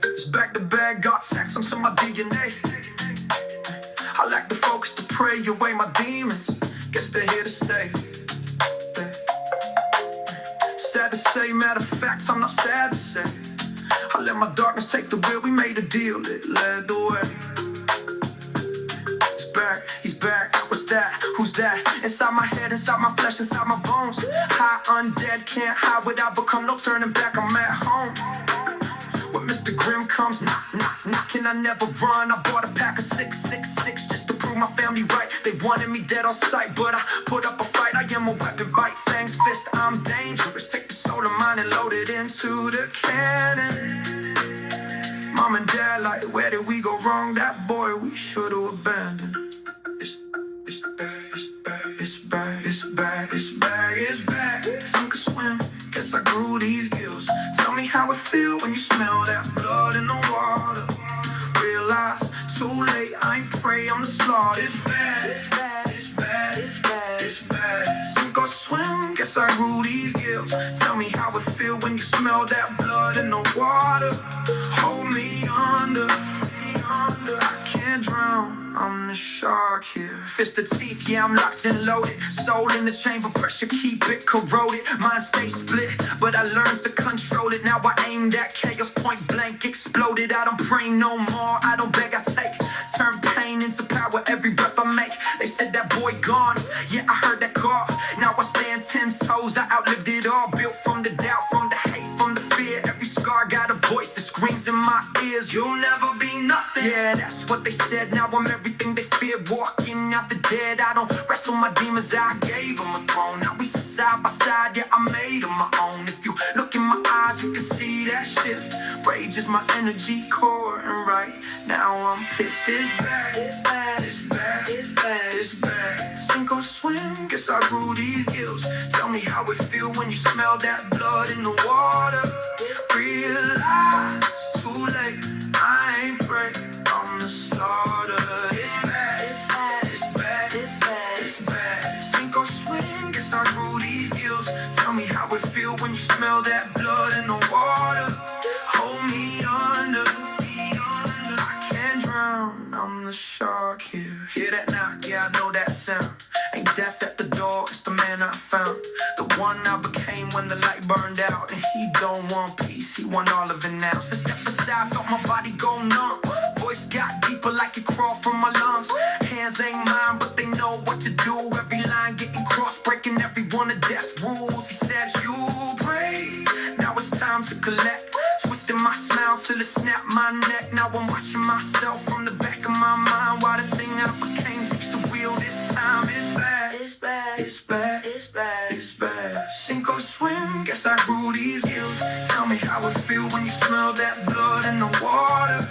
It's back to back, got tax, I'm in my DNA. I lack the focus to pray away my demons. Guess they're here to stay. Sad to say, matter of fact, I'm not sad to say. I let my darkness take the wheel, we made a deal, it led the way. He's back, what's that, who's that? Inside my head, inside my flesh, inside my bones. High undead, can't hide without become, no turning back, I'm at home. When Mr. Grimm comes, knocking, I never run. I bought a pack of 666 just to prove my family right. They wanted me dead on sight, but I put up a fight. I am a weapon, bite, fangs, fist, I'm dangerous. Take the soul of mine and load it into the cannon. Mom and dad like, where did we go wrong? That boy we should've abandoned. It's back. Sink or swim, guess I grew these gills. Tell me how it feel when you smell that blood in the water. Realize, too late, I ain't prey, I'm the slaughter. It's bad. Sink or swim, guess I grew these gills. Tell me how it feel when you smell that blood in the water. Hold me under, I can't drown. I'm the shark here. Fist of teeth, yeah, I'm locked and loaded. Soul in the chamber, pressure keep it corroded. Mind stay split, but I learned to control it. Now I aim that chaos, point blank, exploded. I don't pray no more, I don't beg, I take. Turn pain into power every breath I make. They said that boy gone, yeah, I heard that call. Now I stand 10 toes, I outlived it all. Built from the doubt, from the hate, from the fear. Every scar got a voice that screams in my ears. You'll never be nothing. Yeah, that's what they said, now I'm everything they feared. Walking out the dead, I don't wrestle my demons, I gave them a throne. Now we sit side by side, yeah, I made them my own. If you look in my eyes, you can see that shift. Rage is my energy core, and right now I'm pissed. It's bad. Sink or swim, guess I grew these gills. Tell me how it feel when you smell that blood in the water. Realize, too late, I ain't prey, I'm the slaughter. It's bad. Sink or swim, guess I grew these gills. Tell me how it feel when you smell that blood in the water. Hold me under, I can't drown, I'm the shark here. Hear that knock, yeah, I know that sound. Ain't death at the door, it's the man I found. The one I became when the light burned out. And he don't want peace, he want all of it now. So step aside, felt my body go numb. Voice got deeper like it crawled from my lungs. Hands ain't mine, but they know what to do. Every line getting crossed, breaking every one of death's rules. He said, you pray, now it's time to collect. Twisting my smile till it snapped my neck. Now I'm watching myself from the back of my mind. Why the thing I became takes the wheel this time. It's bad. Sink or swim, guess I grew these gills. Tell me how it feel when you smell that blood in the water.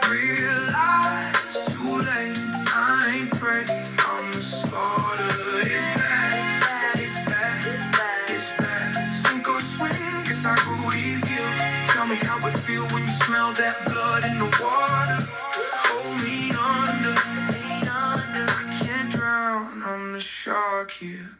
Realize, too late, I ain't prey, I'm the slaughter. It's bad. Sink or swim, guess I grew these gills. Tell me how it feel when you smell that blood in the water. Hold me under, I can't drown, I'm the shark here.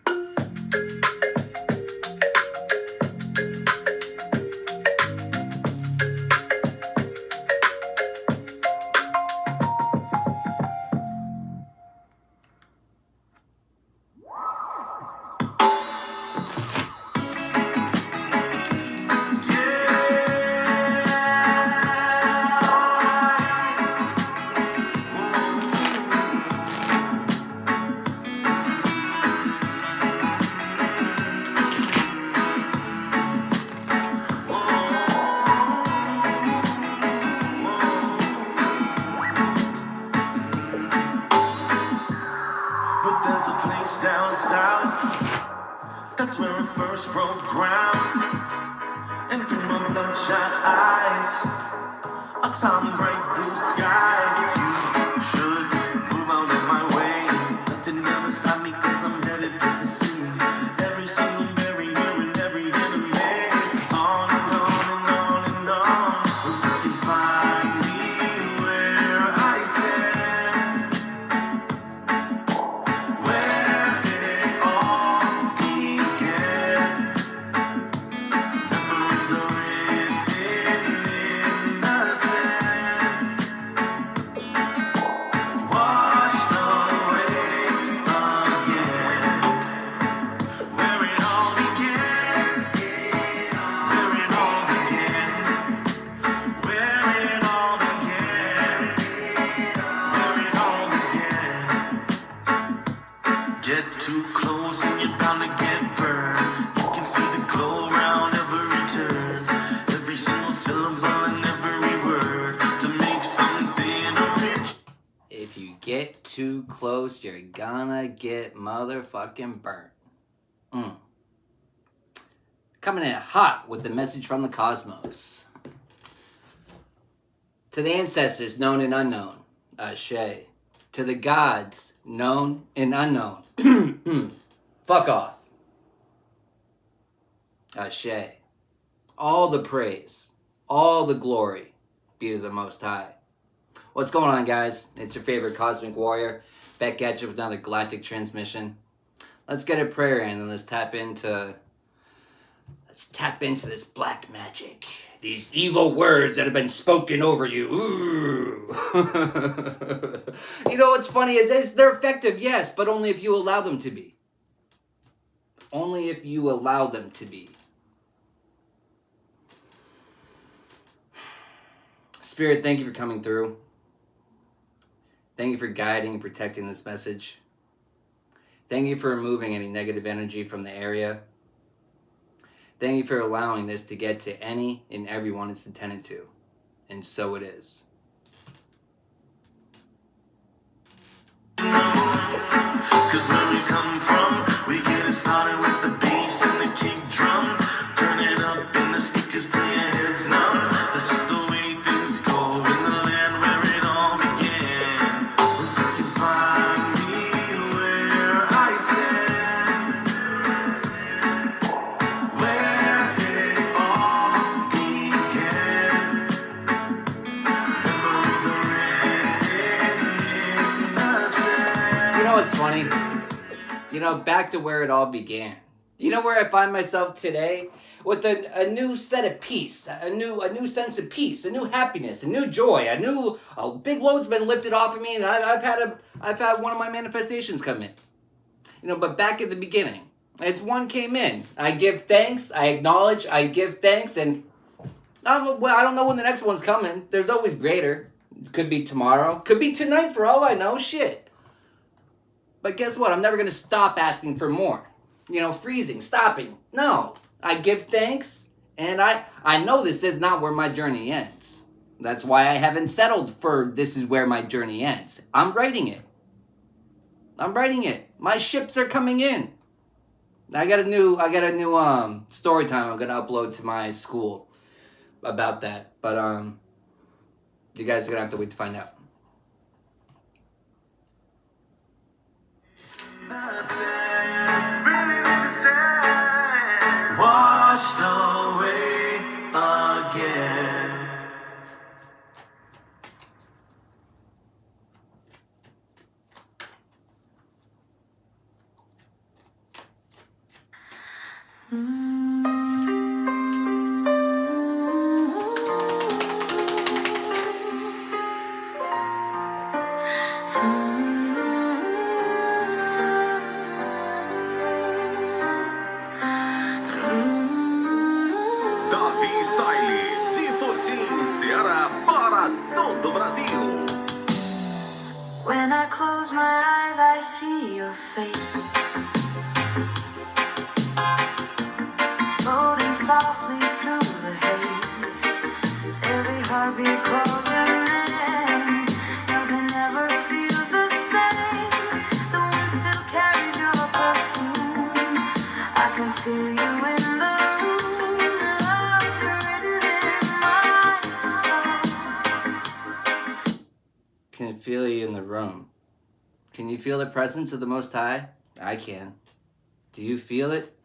There's a place down south, that's where I first broke ground. And through my bloodshot eyes, I saw them bright blue sky. You should move out of my way. too close and you're bound to get burned. You can see the glow around every turn, every single syllable and every word to make something rich. If you get too close, you're gonna get motherfucking burnt. Coming in hot with the message from the cosmos. To the ancestors known and unknown, Ashe. To the gods known and unknown, fuck off. Ashe. All the praise, all the glory be to the Most High. What's going on, guys? It's your favorite cosmic warrior, back at you with another Galactic Transmission. Let's get a prayer in and let's tap into this black magic. These evil words that have been spoken over you. Ooh. You know what's funny is they're effective, yes, but only if you allow them to be. Only if you allow them to be. Spirit, thank you for coming through. Thank you for guiding and protecting this message. Thank you for removing any negative energy from the area. Thank you for allowing this to get to any and everyone it's intended to. And so it is. Cause where we come from, we get it started with the bass and the kick drum. Turn it up in the speakers till your head's numb. That's just the way things go in the land where it all began. If you can find me where I stand, where it all began. Memories are written in the sand. You know what's funny? You know, back to where it all began. You know where I find myself today? With a new set of peace, a new sense of peace, a new happiness, a new joy, a big load's been lifted off of me, and I've had one of my manifestations come in. You know, but back at the beginning, it's one came in. I give thanks, I acknowledge, I give thanks, and I don't know when the next one's coming. There's always greater. Could be tomorrow, could be tonight for all I know, shit. But guess what? I'm never going to stop asking for more. You know, freezing, stopping. No. I give thanks, and I know this is not where my journey ends. That's why I haven't settled for this is where my journey ends. I'm writing it. My ships are coming in. I got a new story time I'm going to upload to my school about that. But you guys are going to have to wait to find out. Washed away again. Style de Fortim, Ceará para todo o Brasil. When I close my eyes, I see your face, floating softly through the haze. Every heartbeat calls your name. Nothing ever feels the same. The wind still carries your perfume. I can feel you in the room. Love written in my soul. Can feel you in the room. Can you feel the presence of the Most High? I can. Do you feel it?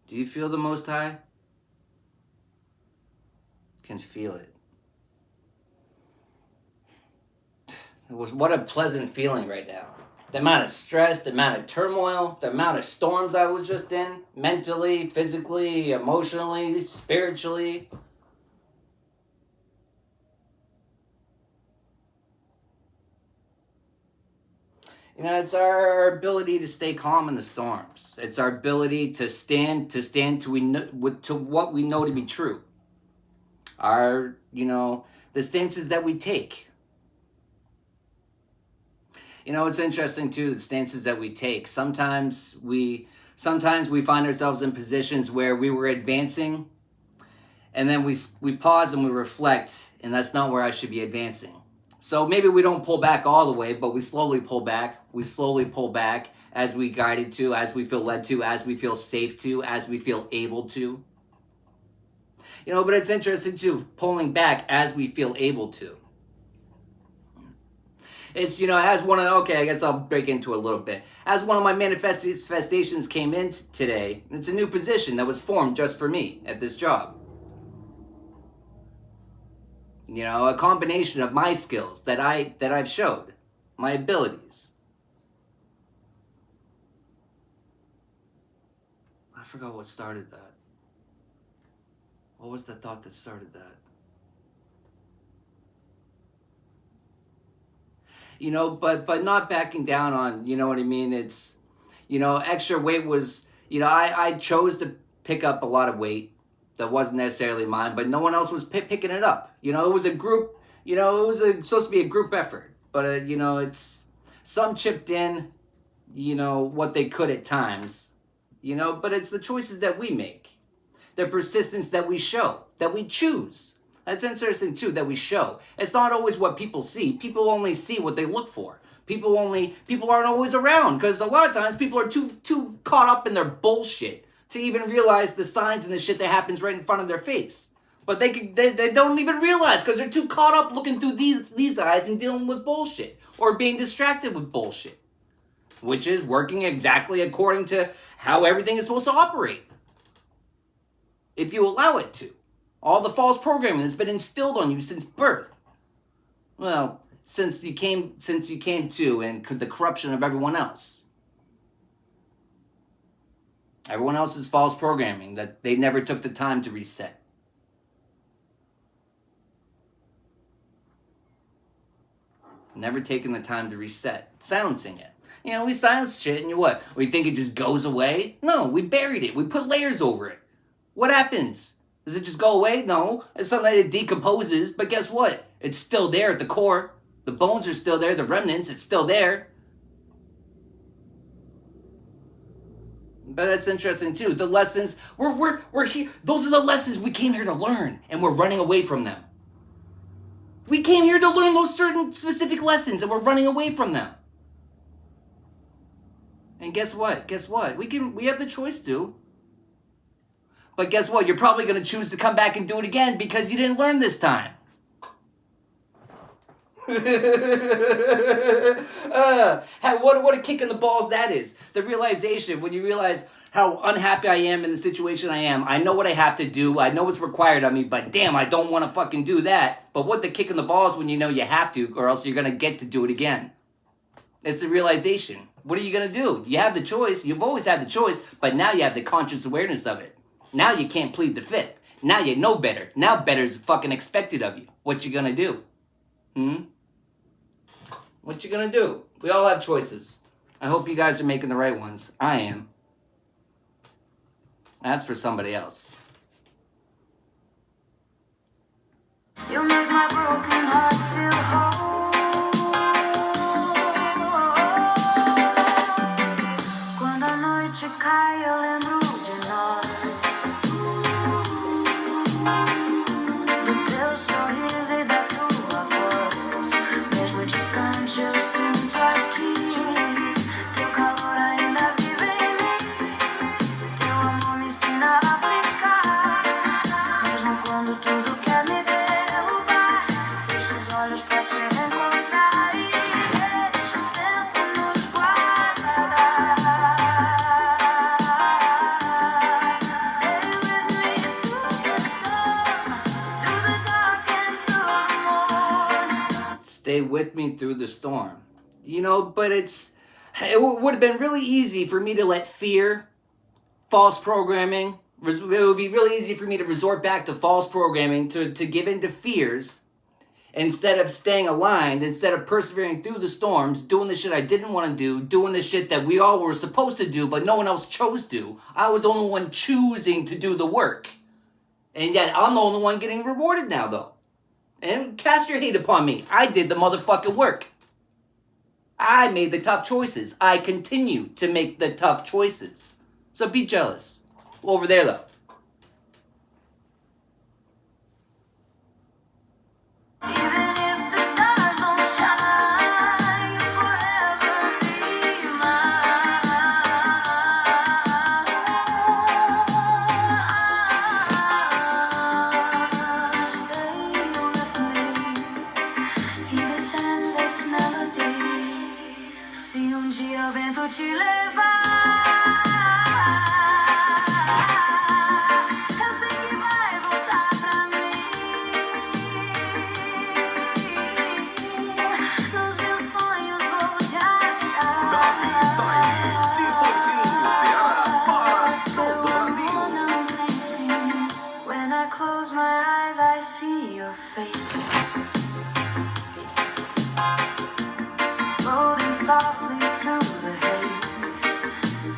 Do you feel the Most High? Can feel it. What a pleasant feeling right now. The amount of stress, the amount of turmoil, the amount of storms I was just in, mentally, physically, emotionally, spiritually. You know, it's our ability to stay calm in the storms. It's our ability to stand to what we know to be true. The stances that we take. You know, it's interesting too, the stances that we take. Sometimes we find ourselves in positions where we were advancing, and then we pause and we reflect, and that's not where I should be advancing. So maybe we don't pull back all the way, but we slowly pull back. We slowly pull back as we guided to, as we feel led to, as we feel safe to, as we feel able to. You know, but it's interesting too, pulling back as we feel able to. It's, you know, I guess I'll break into it a little bit. As one of my manifestations came in today, it's a new position that was formed just for me at this job. You know, a combination of my skills that I've showed, my abilities. I forgot what started that. What was the thought that started that? You know, but not backing down on, you know what I mean? It's, you know, extra weight was, you know, I chose to pick up a lot of weight that wasn't necessarily mine, but no one else was picking it up. You know, it was a group, you know, it was supposed to be a group effort. But, you know, it's, some chipped in, you know, what they could at times, you know, but it's the choices that we make. The persistence that we show, that we choose. That's interesting too, that we show. It's not always what people see. People only see what they look for. People aren't always around, because a lot of times people are too caught up in their bullshit to even realize the signs and the shit that happens right in front of their face. But they don't even realize, because they're too caught up looking through these eyes and dealing with bullshit, or being distracted with bullshit, which is working exactly according to how everything is supposed to operate, if you allow it to. All the false programming that's been instilled on you since birth. Well, since you came to, and the corruption of everyone else. Everyone else's false programming that they never took the time to reset. Never taken the time to reset. Silencing it. You know, we silence shit and what? We think it just goes away? No, we buried it. We put layers over it. What happens? Does it just go away? No. It's something that it decomposes, but guess what? It's still there at the core. The bones are still there, the remnants, it's still there. But that's interesting too. The lessons, we're here. Those are the lessons we came here to learn, and we're running away from them. We came here to learn those certain specific lessons, and we're running away from them. And guess what? We have the choice to. But guess what? You're probably going to choose to come back and do it again because you didn't learn this time. What a kick in the balls that is. The realization, when you realize how unhappy I am in the situation I am. I know what I have to do. I know what's required of me, but damn, I don't want to fucking do that. But what the kick in the balls when you know you have to, or else you're going to get to do it again. It's the realization. What are you going to do? You have the choice. You've always had the choice, but now you have the conscious awareness of it. Now you can't plead the fifth. Now you know better. Now better's fucking expected of you. What you gonna do? What you gonna do? We all have choices. I hope you guys are making the right ones. I am. That's for somebody else. You make my broken heart feel whole. Quando a noite cai, eu lembro de nós. Do teu sorriso e da tua voz. Mesmo distante, eu sinto aqui. Teu calor ainda vive em mim. Teu amor me ensina a ficar. Mesmo quando tudo quer me derrubar. Fecho os olhos pra te encontrar. E deixo o tempo nos guardar. Stay with me through the storm. Through the dark and through the morning. Stay with me through the storm. You know, but it would have been really easy for me to let fear, false programming, it would be really easy for me to resort back to false programming, to give in to fears, instead of staying aligned, instead of persevering through the storms, doing the shit I didn't want to do, doing the shit that we all were supposed to do, but no one else chose to. I was the only one choosing to do the work. And yet, I'm the only one getting rewarded now, though. And cast your hate upon me. I did the motherfucking work. I made the tough choices. I continue to make the tough choices. So be jealous. Over there, though. Even if the stars don't shine, you'll forever be mine. Stay with me in this endless melody. Se dia o vento te levar, eu sei que vai voltar pra mim. Nos meus sonhos vou te achar. Davi Style, de Fortinho, Ceará, para todo o Brasil. When I close my eyes, I see your face. Floating softly through the haze.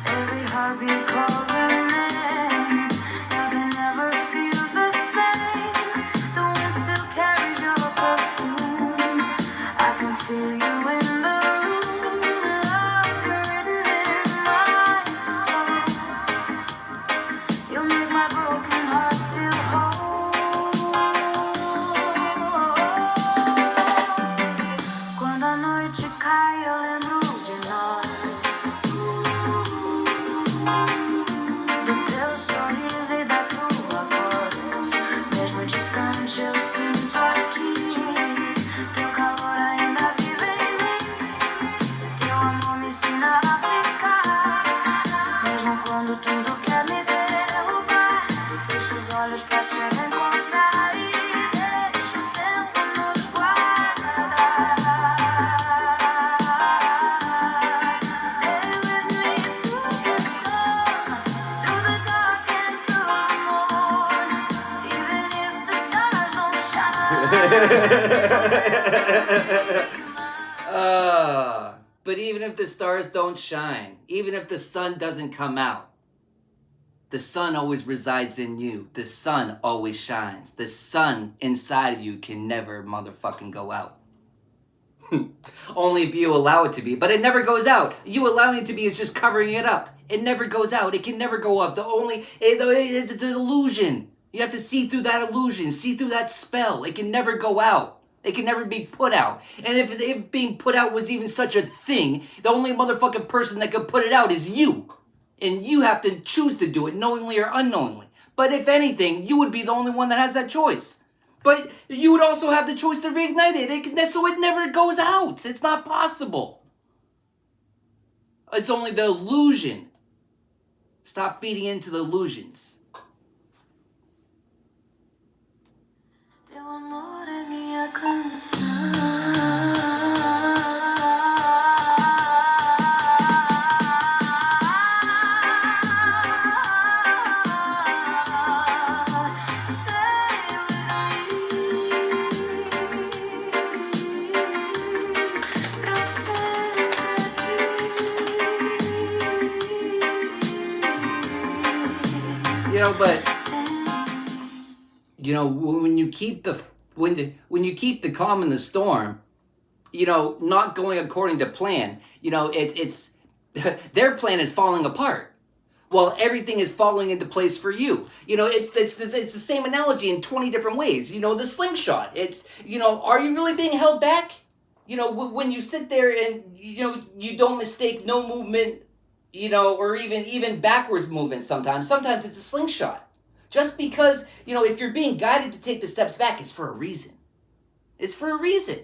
Every heartbeat calls your name. Nothing ever feels the same. The wind still carries your perfume. I can feel you in the room. Love written in my soul. You'll make my broken heart feel whole. Quando a noite cai, eu lembro de nós. Do teu sorriso e da tua voz. Mesmo distante, eu sinto aqui. Teu calor ainda vive em mim. Teu amor me ensina a ficar. Mesmo quando tudo quer me derrubar. Fecho os olhos pra te encontrar. E deixo o tempo nos guardar. Stay with me through the storm, through the dark and through the morning. Even if the stars don't shine. But even if the stars don't shine, even if the sun doesn't come out, the sun always resides in you. The sun always shines. The sun inside of you can never motherfucking go out. Only if you allow it to be, but it never goes out. You allowing it to be is just covering it up. It never goes out. It can never go up. It's an illusion. You have to see through that illusion, see through that spell. It can never go out. It can never be put out. And if being put out was even such a thing, the only motherfucking person that could put it out is you. And you have to choose to do it, knowingly or unknowingly. But if anything, you would be the only one that has that choice. But you would also have the choice to reignite it, so it never goes out. It's not possible. It's only the illusion. Stop feeding into the illusions. Teu amor é minha canção. Stay with me. Pra sempre aqui. But when you keep the calm in the storm, not going according to plan, it's their plan is falling apart. Well, everything is falling into place for you. It's the same analogy in 20 different ways. The slingshot. It's are you really being held back? When you sit there and you don't mistake no movement, or even backwards movement sometimes. Sometimes it's a slingshot. Just because, if you're being guided to take the steps back, it's for a reason. It's for a reason.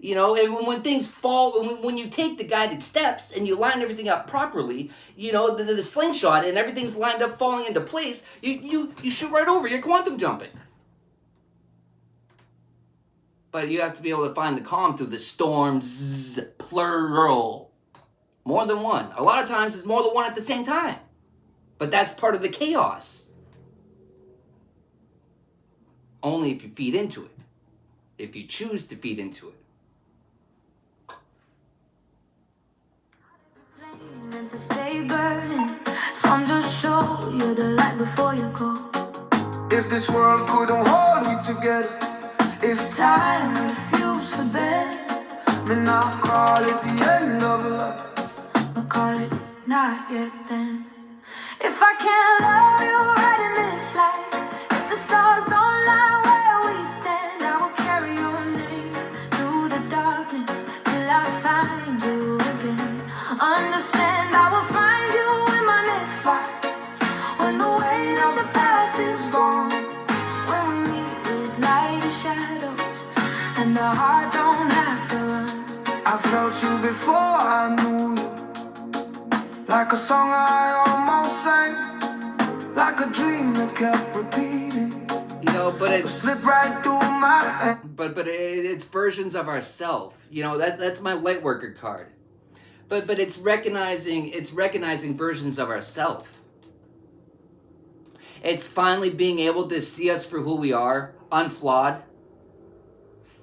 And when things fall, when you take the guided steps and you line everything up properly, the slingshot and everything's lined up falling into place, you shoot right over. You're quantum jumping. But you have to be able to find the calm through the storms, plural. More than one. A lot of times it's more than one at the same time. But that's part of the chaos. Only if you feed into it. If you choose to feed into it. And to stay burning, so I'm just show you the light before you go. If this world couldn't hold me together, if time refused for bed, may not call it the end of love, but call it not yet then. If I can't love you right in this life, if the stars don't lie where we stand, I will carry your name through the darkness till I find you again. Understand, I will find you in my next life, when the weight of the past is gone, when we meet with light and shadows, and the heart don't have to run. I felt you before I knew you, like a song I almost sang, like a dream that kept repeating. You know, but It it's slipped right through my hand. it's versions of ourself. You know, that's my light worker card. But it's recognizing versions of ourself. It's finally being able to see us for who we are, unflawed.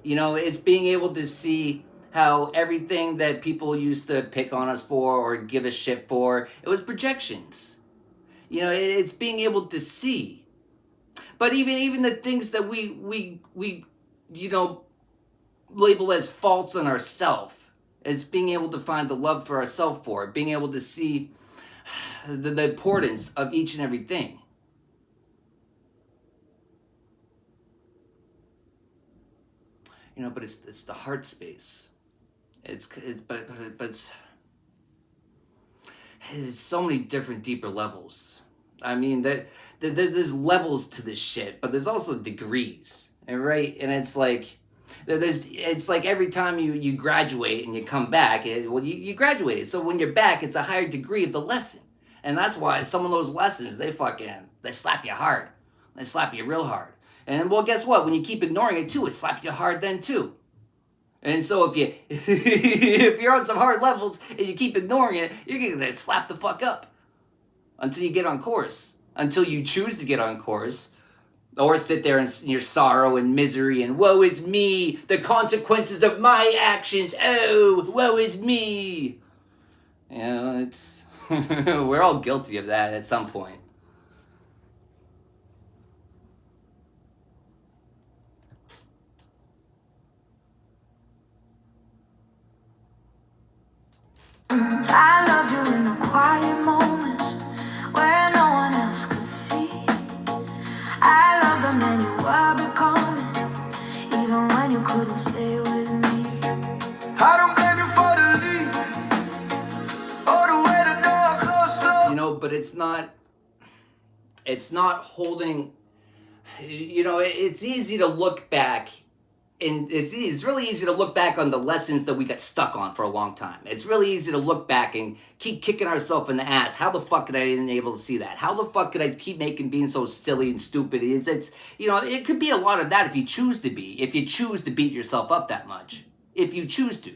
You know, it's being able to see how everything that people used to pick on us for or give us shit for, it was projections. You know, it's being able to see. But even the things that we you know, label as faults in ourselves, it's being able to find the love for ourselves for it, being able to see the importance of each and everything. You know, but it's the heart space. But there's so many different deeper levels. I mean, there's levels to this shit, but there's also degrees, right? And it's like it's like every time you graduate and you come back, you graduated. So when you're back, it's a higher degree of the lesson, and that's why some of those lessons they slap you hard, they slap you real hard. And well, guess what? When you keep ignoring it too, it slaps you hard then too. And so if you're on some hard levels and you keep ignoring it, you're gonna get slapped the fuck up until you get on course. Until you choose to get on course, or sit there in your sorrow and misery and woe is me, the consequences of my actions. Oh, woe is me. You know, it's we're all guilty of that at some point. I loved you in the quiet moments where no one else could see. I loved the man you were becoming, even when you couldn't stay with me. I don't blame you for the leaving, or the way the door closed. You know, but it's not holding. You know, it's easy to look back. And it's really easy to look back on the lessons that we got stuck on for a long time. It's really easy to look back and keep kicking ourselves in the ass. How the fuck could I didn't able to see that? How the fuck could I keep being so silly and stupid? It's you know, it could be a lot of that if you choose to be. If you choose to beat yourself up that much. If you choose to.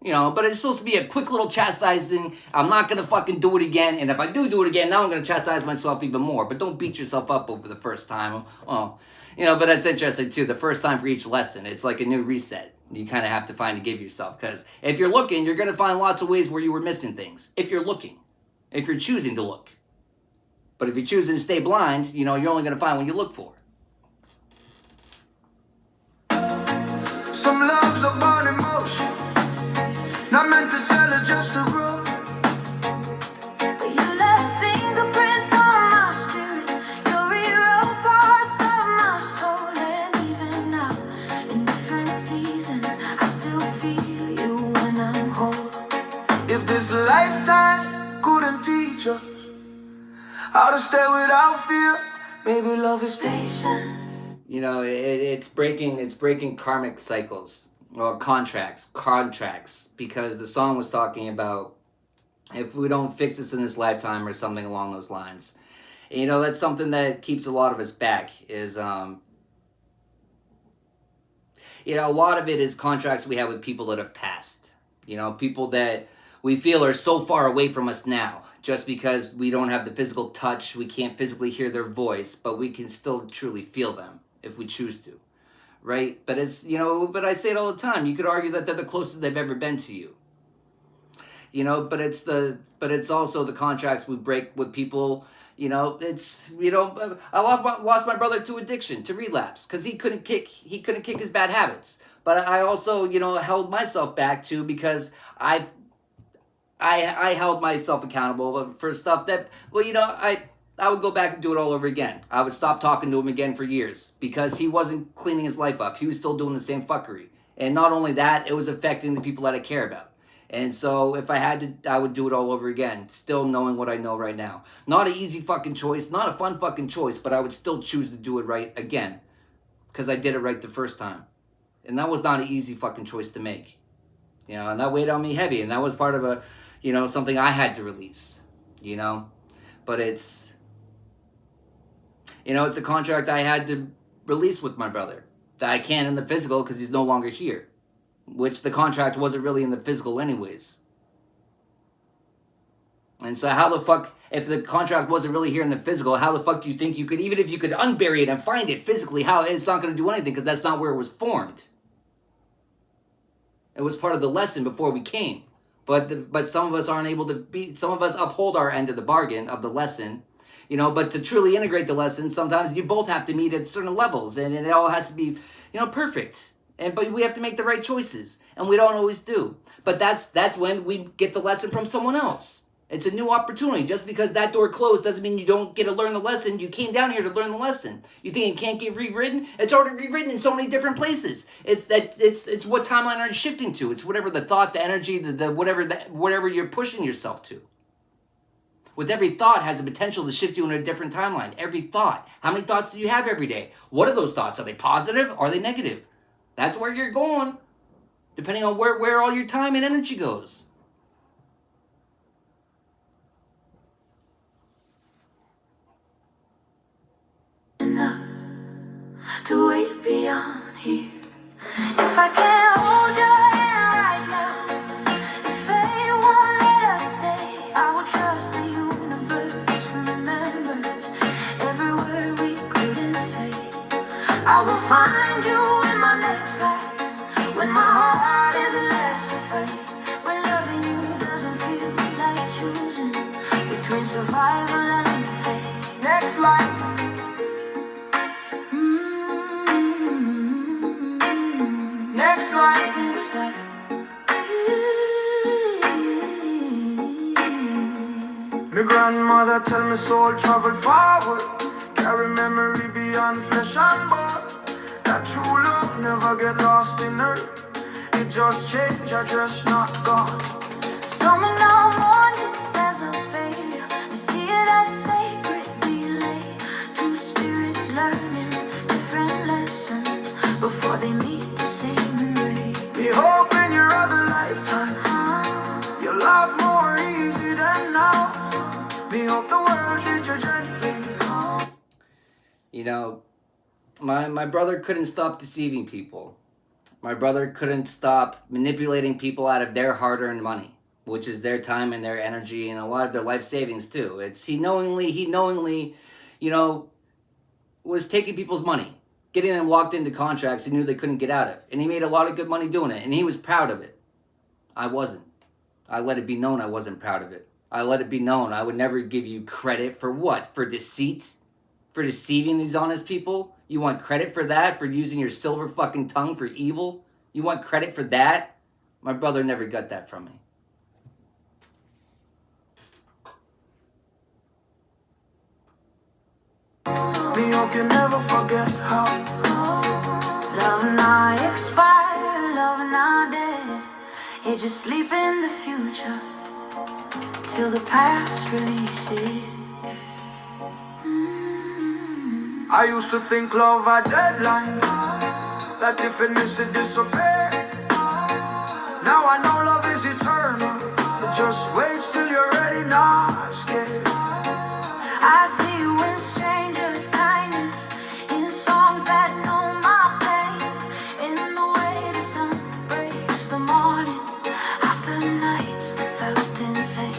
You know, but it's supposed to be a quick little chastising. I'm not going to fucking do it again. And if I do it again, now I'm going to chastise myself even more. But don't beat yourself up over the first time. Well, you know, but that's interesting too. The first time for each lesson, it's like a new reset. You kind of have to find to give yourself. Because if you're looking, you're going to find lots of ways where you were missing things. If you're looking. If you're choosing to look. But if you're choosing to stay blind, you know, you're only going to find what you look for. Some love's a born emotion, not meant to sell it just to grow. But you left fingerprints on my spirit. You rewrote parts of my soul. And even now, in different seasons, I still feel you when I'm whole. If this lifetime couldn't teach us how to stay without fear, maybe love is Patient. You know, it's breaking karmic cycles or contracts, because the song was talking about if we don't fix this in this lifetime or something along those lines. And, you know, that's something that keeps a lot of us back is, you know, a lot of it is contracts we have with people that have passed. You know, people that we feel are so far away from us now. Just because we don't have the physical touch, we can't physically hear their voice, but we can still truly feel them if we choose to, right? But it's, you know, but I say it all the time. You could argue that they're the closest they've ever been to you, you know. But it's also the contracts we break with people, It's I lost my brother to addiction, to relapse, because he couldn't kick his bad habits. But I also held myself back too, because I held myself accountable for stuff that I would go back and do it all over again. I would stop talking to him again for years because he wasn't cleaning his life up. He was still doing the same fuckery. And not only that, it was affecting the people that I care about. And so if I had to, I would do it all over again, still knowing what I know right now. Not an easy fucking choice, not a fun fucking choice, but I would still choose to do it right again because I did it right the first time. And that was not an easy fucking choice to make. And that weighed on me heavy, and that was part of something I had to release, But it's a contract I had to release with my brother that I can't in the physical because he's no longer here. Which the contract wasn't really in the physical anyways. And so how the fuck, if the contract wasn't really here in the physical, how the fuck do you think you could, even if you could unbury it and find it physically, how it's not going to do anything because that's not where it was formed. It was part of the lesson before we came. But some of us aren't able to some of us uphold our end of the bargain of the lesson. But to truly integrate the lesson, sometimes you both have to meet at certain levels and it all has to be, perfect. But we have to make the right choices, and we don't always do. But that's when we get the lesson from someone else. It's a new opportunity. Just because that door closed doesn't mean you don't get to learn the lesson. You came down here to learn the lesson. You think it can't get rewritten? It's already rewritten in so many different places. It's what timeline are you shifting to? It's whatever the thought, the energy, the whatever you're pushing yourself to. With every thought has a potential to shift you in a different timeline. Every thought. How many thoughts do you have every day? What are those thoughts? Are they positive? Are they negative? That's where you're going, depending on where all your time and energy goes. Enough to wait beyond here. If I can't hold your hand right now, if fate won't let us stay, I will trust the universe remembers every word we couldn't say. I will find you in my next life, when my heart is less afraid, when loving you doesn't feel like choosing between survival and fate. Next life. Next life. Next life. My grandmother tell me soul travel forward, carry memory beyond flesh and bone. That true love never get lost in earth. It just change address, not gone. Some now mourn this as a failure, we see it as sacred delay. Two spirits learning different lessons before they meet the same way. We hope in your other lifetime your love more easy than now. We hope the world treats you gently. My brother couldn't stop deceiving people. My brother couldn't stop manipulating people out of their hard-earned money, which is their time and their energy and a lot of their life savings too. He knowingly, was taking people's money, getting them locked into contracts he knew they couldn't get out of. And he made a lot of good money doing it, and he was proud of it. I wasn't. I let it be known I wasn't proud of it. I let it be known I would never give you credit for what? For deceit? For deceiving these honest people? You want credit for that? For using your silver fucking tongue for evil? You want credit for that? My brother never got that from me. Me hope you never forget how love not expire, love not dead. You just sleep in the future till the past releases. I used to think love had deadline, that if it miss it disappear. Now I know love is eternal, but just wait till you're ready, not scared. I see you in strangers' kindness, in songs that know my pain, in the way the sun breaks the morning after nights that felt insane.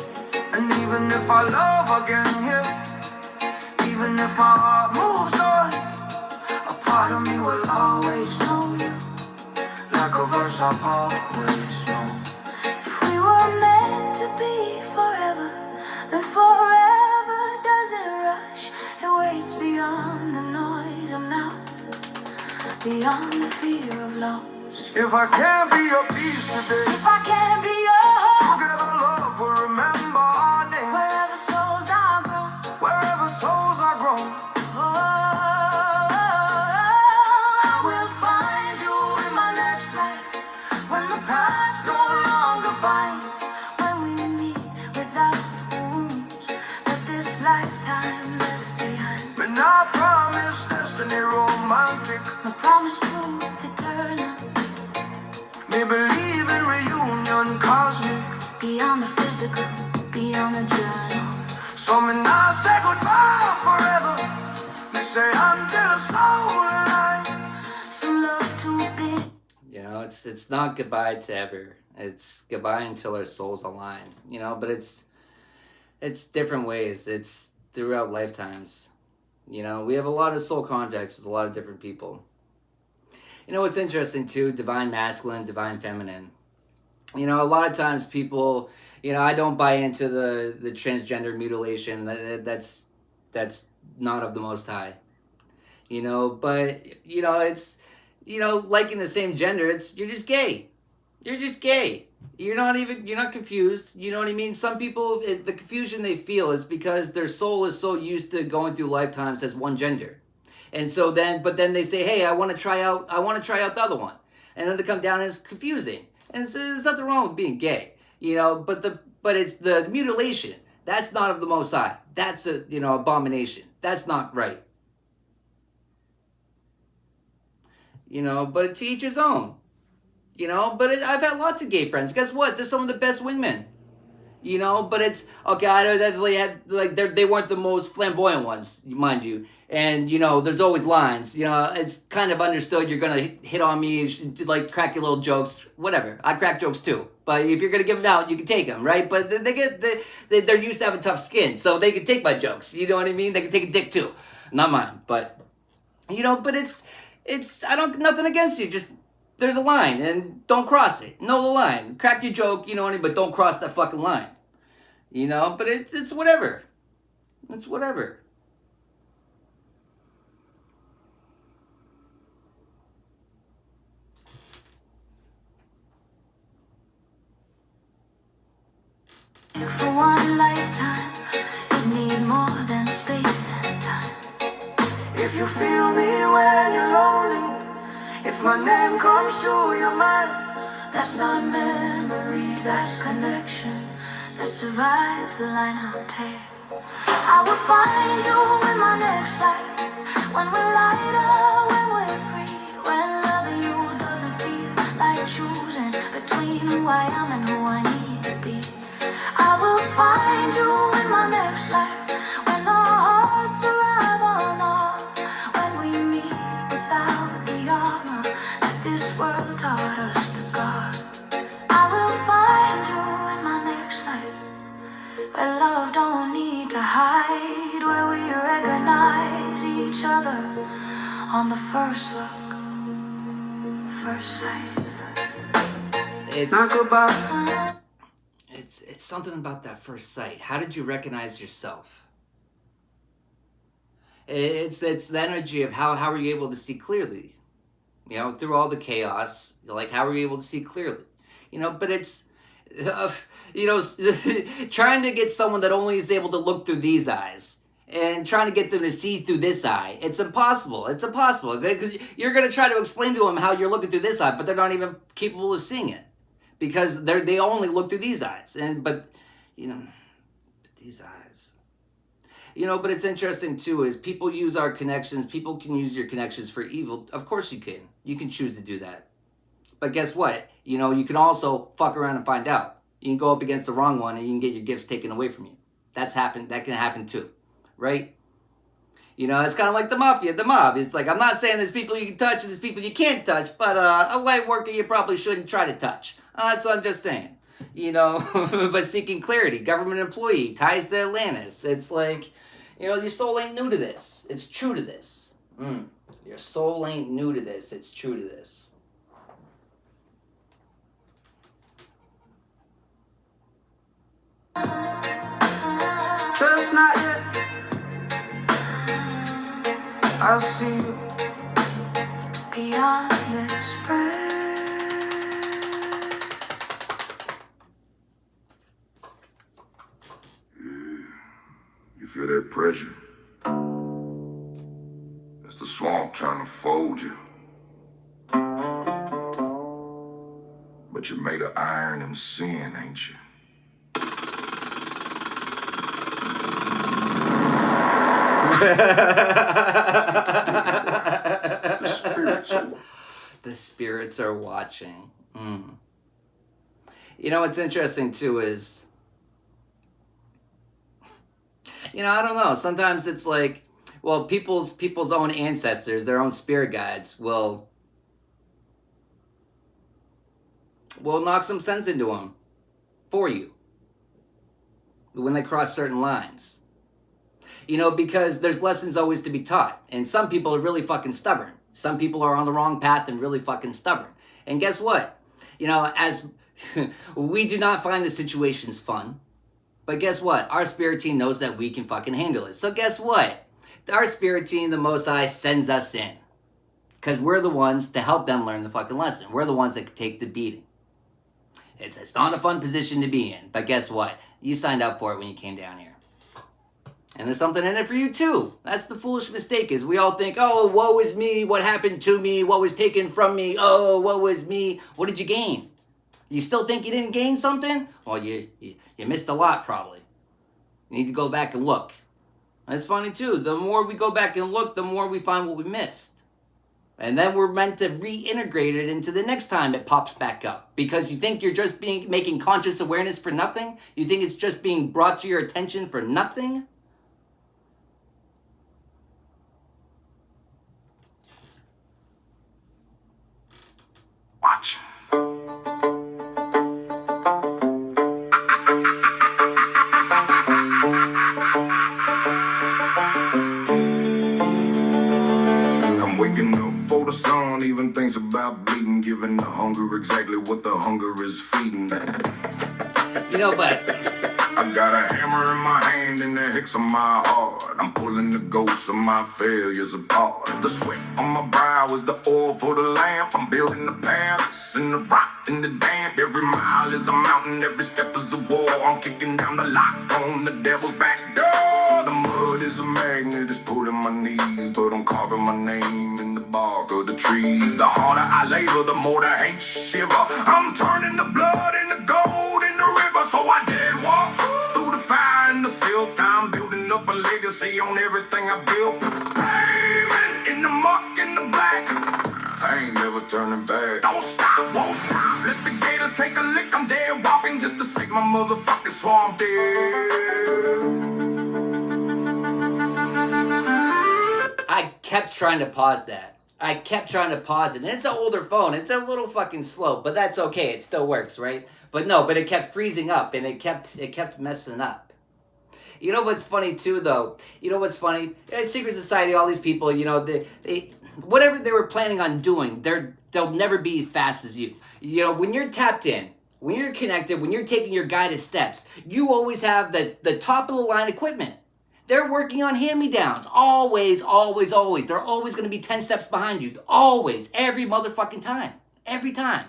And even if I love again here, even if my heart moves on, a part of me will always know you, like a verse I've always known. If we were meant to be forever, then forever doesn't run. beyond the fear of loss. If I can't be your peace today, if I can't be your together love will remember our name. Wherever souls are grown, wherever souls are grown. Oh, I will find you in my next life. When the past no longer binds, when we meet without the wounds that this lifetime left behind. And I promise destiny romantic, I promise truth eternal. May believe in reunion cosmic, beyond the physical, beyond the journal. So me now say goodbye forever. Me say until the soul align. Some love too big. You know, it's not goodbye to ever. It's goodbye until our souls align. You know, but it's different ways. It's throughout lifetimes. You know, we have a lot of soul contacts with a lot of different people. You know what's interesting too? Divine masculine, divine feminine. You know, a lot of times people, you know, I don't buy into the transgender mutilation. That's not of the Most High. You know, but you know, it's, you know, liking the same gender. It's, you're just gay. You're just gay. You're not confused. You know what I mean? Some people, the confusion they feel is because their soul is so used to going through lifetimes as one gender. And so then, but then they say, hey, I want to try out the other one. And then they come down and it's confusing. And so there's nothing wrong with being gay, you know, but it's the mutilation. That's not of the Most High. That's a, you know, abomination. That's not right. You know, but to each his own. You know, but I've had lots of gay friends. Guess what? They're some of the best wingmen. You know, but it's, okay, I definitely had, like, they weren't the most flamboyant ones, mind you. And, you know, there's always lines. You know, it's kind of understood you're going to hit on me, like, crack your little jokes, whatever. I crack jokes, too. But if you're going to give them out, you can take them, right? But they're used to having tough skin, so they can take my jokes. You know what I mean? They can take a dick, too. Not mine, but, you know, but it's, nothing against you, just, there's a line, and don't cross it. Know the line. Crack your joke, you know what I mean, but don't cross that fucking line. You know, but it's whatever. It's whatever. For one lifetime, you need more than space and time. If you feel me when you're lonely, if my name comes to your mind, that's not memory, that's connection that survives the line I'll take. I will find you in my next life, when we're lighter, when we're free, when loving you doesn't feel like choosing between who I am and who I need to be. I will find you in my next life, when our hearts arrive unarmed, when we meet without the armor that this world taught us to guard. I will find you in my next life, where love don't need to hide, where we recognize each other on the first look, first sight. It's something about that first sight. How did you recognize yourself? It's the energy of how are you able to see clearly? You know, through all the chaos, like, how are you able to see clearly? You know, but it's, you know, trying to get someone that only is able to look through these eyes and trying to get them to see through this eye. It's impossible. It's impossible. Because you're going to try to explain to them how you're looking through this eye, but they're not even capable of seeing it. Because they only look through these eyes. But you know, these eyes. You know, but it's interesting too, is people use our connections. People can use your connections for evil. Of course you can. You can choose to do that. But guess what? You know, you can also fuck around and find out. You can go up against the wrong one and you can get your gifts taken away from you. That can happen too. Right? You know, it's kind of like the mafia, the mob. It's like, I'm not saying there's people you can touch and there's people you can't touch, but a light worker you probably shouldn't try to touch. That's what I'm just saying. You know, but seeking clarity, government employee, ties to Atlantis. It's like, you know, your soul ain't new to this. It's true to this. Your soul ain't new to this. It's true to this. Just not yet. I'll see you beyond express. You feel that pressure? It's the swamp trying to fold you. But you're made of iron and sin, ain't you? The spirits are... The spirits are watching. You know what's interesting too is, I don't know. Sometimes it's like, well, people's own ancestors, their own spirit guides will knock some sense into them for you when they cross certain lines. Because there's lessons always to be taught. And some people are really fucking stubborn. Some people are on the wrong path and really fucking stubborn. And guess what? As we do not find the situations fun. But guess what? Our spirit team knows that we can fucking handle it. So guess what? Our spirit team, the Most High, sends us in. Because we're the ones to help them learn the fucking lesson. We're the ones that can take the beating. It's not a fun position to be in. But guess what? You signed up for it when you came down here. And there's something in it for you too. That's the foolish mistake, is we all think, oh, woe is me, what happened to me, what was taken from me, oh, woe is me, what did you gain? You still think you didn't gain something? Well, you missed a lot, probably. You need to go back and look. And it's funny too, the more we go back and look, the more we find what we missed. And then we're meant to reintegrate it into the next time it pops back up. Because you think you're just making conscious awareness for nothing? You think it's just being brought to your attention for nothing? Watch. I'm waking up for the sun, even thinks about bleeding, giving the hunger exactly what the hunger is feeding. But I got a hammer in my hand and the hicks on my heart. I'm pulling the ghosts of my failures apart. The sweat on my brow is the oil for the lamp. I'm building the palace in the rock and the damp. Every mile is a mountain, every step is a wall. I'm kicking down the lock on the devil's back door. The mud is a magnet, it's pulling my knees, but I'm carving my name in the bark of the trees. The harder I labor, the more the hate shiver. I'm turning the blood into gold in the river, so I did walk through the fire and the silt. I'm building up a legacy on everything I built. Pavement in the muck and the black. I ain't never turning back. Don't stop, won't stop. Let the gators take a lick. I'm dead walking just to save my motherfucking swamp dead. I kept trying to pause that. I kept trying to pause it. And it's an older phone. It's a little fucking slow, but that's okay. It still works, right? But it kept freezing up and it kept messing up. You know what's funny too, though? You know what's funny? Secret Society, all these people, they whatever they were planning on doing, they'll never be as fast as you. When you're tapped in, when you're connected, when you're taking your guided steps, you always have the top of the line equipment. They're working on hand-me-downs. Always, always, always. They're always going to be 10 steps behind you. Always. Every motherfucking time. Every time.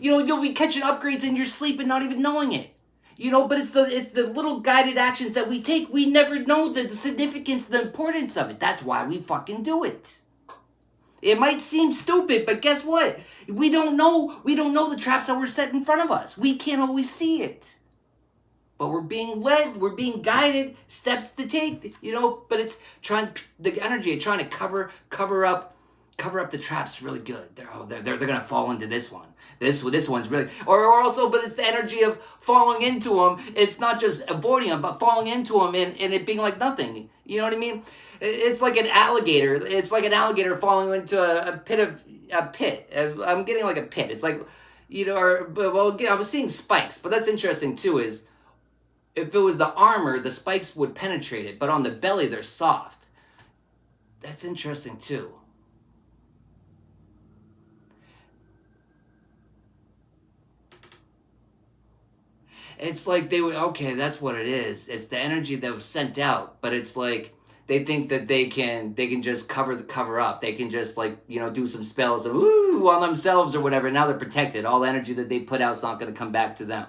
You'll be catching upgrades in your sleep and not even knowing it. But it's the little guided actions that we take. We never know the significance, the importance of it. That's why we fucking do it. It might seem stupid, but guess what? We don't know the traps that were set in front of us. We can't always see it. But we're being led, we're being guided, steps to take, but it's the energy of trying to cover up the traps really good. They're gonna fall into this one. This one's really, or also, but it's the energy of falling into them. It's not just avoiding them, but falling into them and it being like nothing. You know what I mean? It's like an alligator. It's like an alligator falling into a pit. I'm getting like a pit. It's like, I was seeing spikes, but that's interesting too, is if it was the armor, the spikes would penetrate it, but on the belly, they're soft. That's interesting too. It's like that's what it is. It's the energy that was sent out, but it's like They think that they can just cover up. They can just like, you know, do some spells and ooh on themselves or whatever. Now they're protected. All the energy that they put out is not going to come back to them.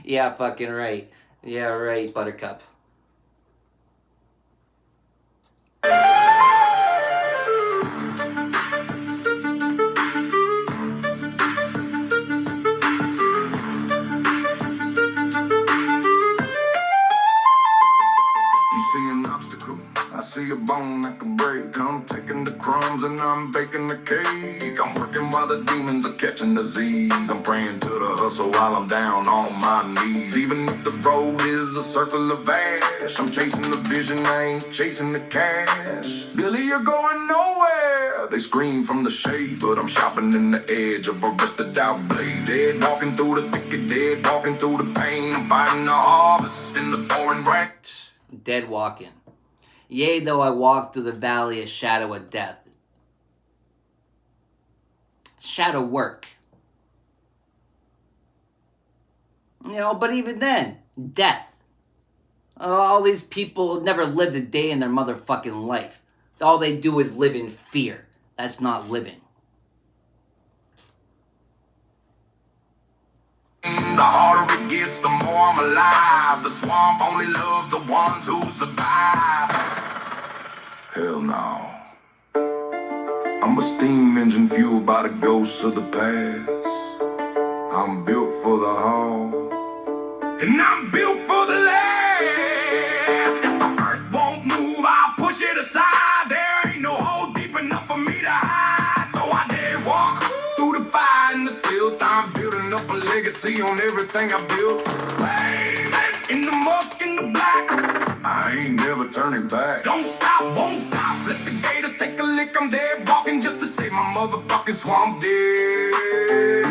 Yeah, fucking right. Yeah, right, Buttercup. You see an obstacle, I see a bone that can break. I'm taking the crumbs and I'm baking the cake. I'm working while the demons are catching disease. I'm praying to the hustle while I'm down on my knees. Even if the road is a circle of ash, I'm chasing the vision, I ain't chasing the cash. Billy, you're going nowhere. They scream from the shade, but I'm shopping in the edge of a rusted out blade. Dead walking through the thicket, dead walking through the pain. I'm fighting the harvest in the pouring rain. Dead walking. Yea, though I walk through the valley of shadow of death. Shadow work. You know, but even then, death. All these people never lived a day in their motherfucking life. All they do is live in fear. That's not living. The harder it gets, the more I'm alive. The swamp only loves the ones who survive. Hell no. I'm a steam engine fueled by the ghosts of the past. I'm built for the haul, and I'm built for the last. If the earth won't move, I'll push it aside. There ain't no hole deep enough for me to hide. So I dare walk through the fire and the silt. I'm building up a legacy on everything I built. Baby, in the muck, in the black, I ain't never turning back. Don't stop, won't stop. Let the gators take a lick. I'm dead walking just to save my motherfucking swamp dead.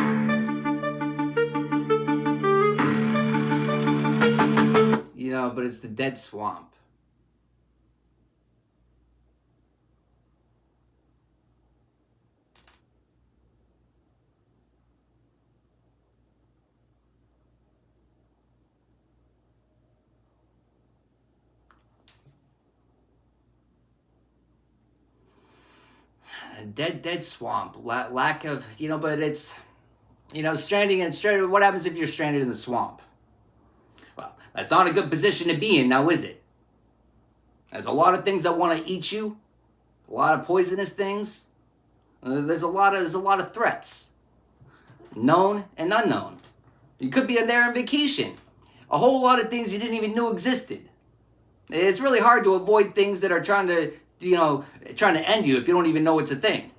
You know, but it's the dead swamp. Dead swamp. Lack of, you know, but it's, you know, stranded. What happens if you're stranded in the swamp? Well, that's not a good position to be in, now is it? There's a lot of things that want to eat you. A lot of poisonous things. There's a lot of threats. Known and unknown. You could be in there on vacation. A whole lot of things you didn't even know existed. It's really hard to avoid things that are trying to end you if you don't even know it's a thing.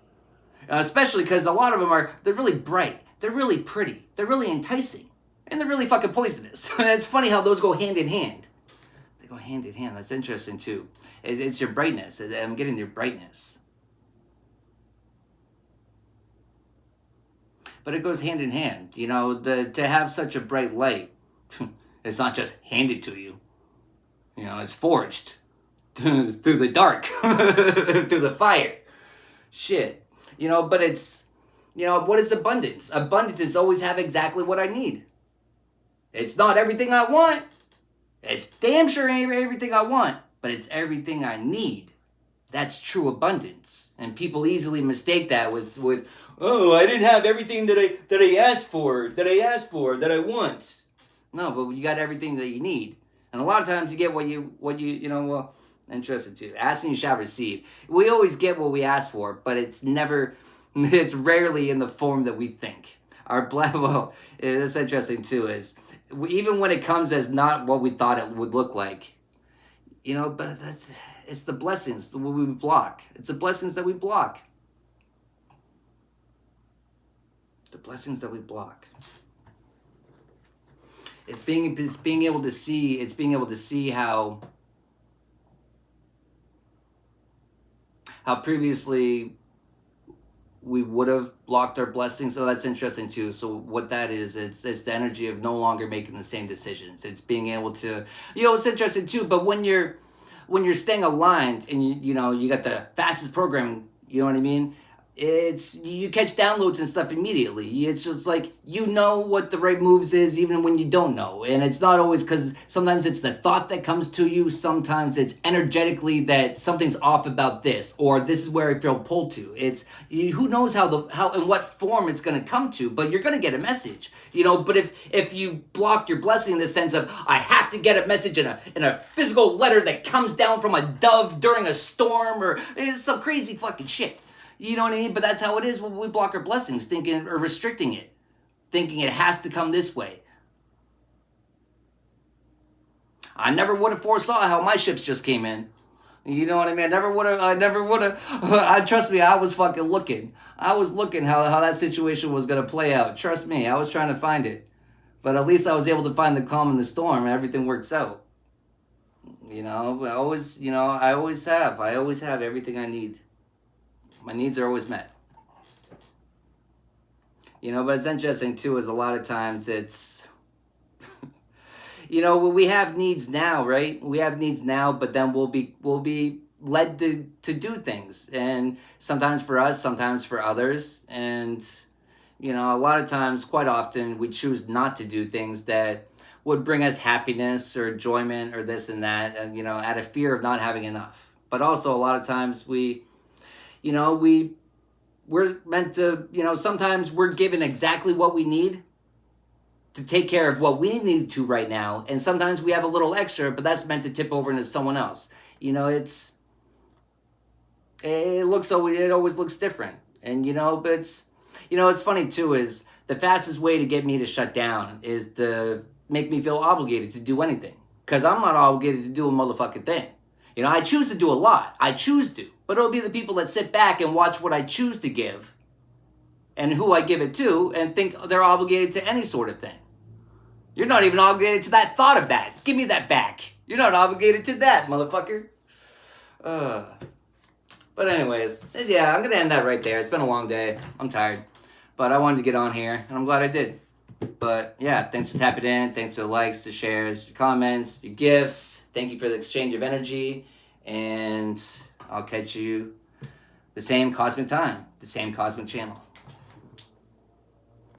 Especially because a lot of them they're really bright, they're really pretty, they're really enticing, and they're really fucking poisonous. It's funny how those go hand in hand. They go hand in hand. That's interesting too. It's your brightness. I'm getting your brightness. But it goes hand in hand. You know, to have such a bright light, it's not just handed to you. You know, it's forged through the dark, through the fire. Shit. You know, but it's, you know, what is abundance? Abundance is always have exactly what I need. It's not everything I want. It's damn sure ain't everything I want, but it's everything I need. That's true abundance. And people easily mistake that with oh, I didn't have everything that I asked for, that I want. No, but you got everything that you need. And a lot of times you get what you know, well, interested too. Asking you shall receive. We always get what we ask for, but it's rarely in the form that we think. Well, it's interesting too, is even when it comes as not what we thought it would look like, you know, but it's the blessings that we block. It's the blessings that we block. The blessings that we block. It's being able to see how previously we would have blocked our blessings. So that's interesting too. So what that is, it's the energy of no longer making the same decisions. It's being able to, you know, it's interesting too. But when you're staying aligned and you know you got the fastest programming, you know what I mean. you catch downloads and stuff immediately. It's just like, you know what the right moves is even when you don't know. And it's not always, because sometimes it's the thought that comes to you. Sometimes it's energetically that something's off about this, or this is where I feel pulled to. It's, who knows how and what form it's going to come to, but you're going to get a message, you know. But if you block your blessing in the sense of, I have to get a message in a physical letter that comes down from a dove during a storm, or it's some crazy fucking shit. You know what I mean? But that's how it is when we block our blessings, thinking, or restricting it, thinking it has to come this way. I never would have foresaw how my ships just came in. You know what I mean? I never would have, trust me, I was fucking looking. I was looking how that situation was going to play out. Trust me, I was trying to find it. But at least I was able to find the calm in the storm, and everything works out. You know, I always have everything I need. My needs are always met. You know, but it's interesting too, is a lot of times it's, you know, we have needs now, right? We have needs now, but then we'll be led to do things. And sometimes for us, sometimes for others. And, you know, a lot of times, quite often, we choose not to do things that would bring us happiness or enjoyment or this and that, and, you know, out of fear of not having enough. But also a lot of times you know, we're meant to, you know, sometimes we're given exactly what we need to take care of what we need to right now. And sometimes we have a little extra, but that's meant to tip over into someone else. You know, it always looks different. And, you know, but it's, you know, it's funny too, is the fastest way to get me to shut down is to make me feel obligated to do anything. Because I'm not obligated to do a motherfucking thing. You know, I choose to do a lot. I choose to. But it'll be the people that sit back and watch what I choose to give and who I give it to and think they're obligated to any sort of thing. You're not even obligated to that thought of that. Give me that back. You're not obligated to that, motherfucker. But anyways, yeah, I'm going to end that right there. It's been a long day. I'm tired. But I wanted to get on here, and I'm glad I did. But yeah, thanks for tapping in. Thanks for the likes, the shares, your comments, your gifts. Thank you for the exchange of energy. And I'll catch you the same cosmic time, the same cosmic channel.